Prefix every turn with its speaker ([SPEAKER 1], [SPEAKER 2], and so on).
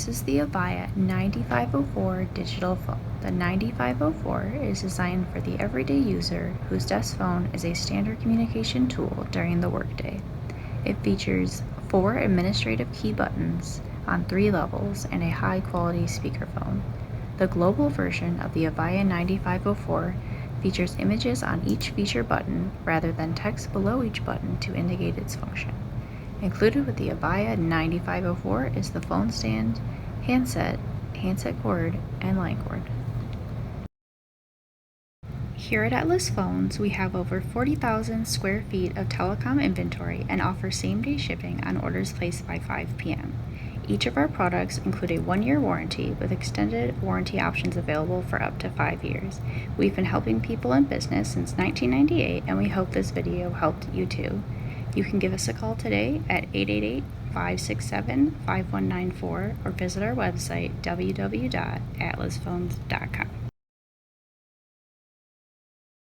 [SPEAKER 1] This is the Avaya 9504 digital phone. The 9504 is designed for the everyday user whose desk phone is a standard communication tool during the workday. It features 4 administrative key buttons on 3 levels and a high-quality speakerphone. The global version of the Avaya 9504 features images on each feature button rather than text below each button to indicate its function. Included with the Avaya 9504 is the phone stand, handset cord, and line cord. Here at Atlas Phones, we have over 40,000 square feet of telecom inventory and offer same-day shipping on orders placed by 5 p.m. Each of our products include a 1-year warranty with extended warranty options available for up to 5 years. We've been helping people in business since 1998, and we hope this video helped you too. You can give us a call today at 888-567-5194 or visit our website www.atlasphones.com.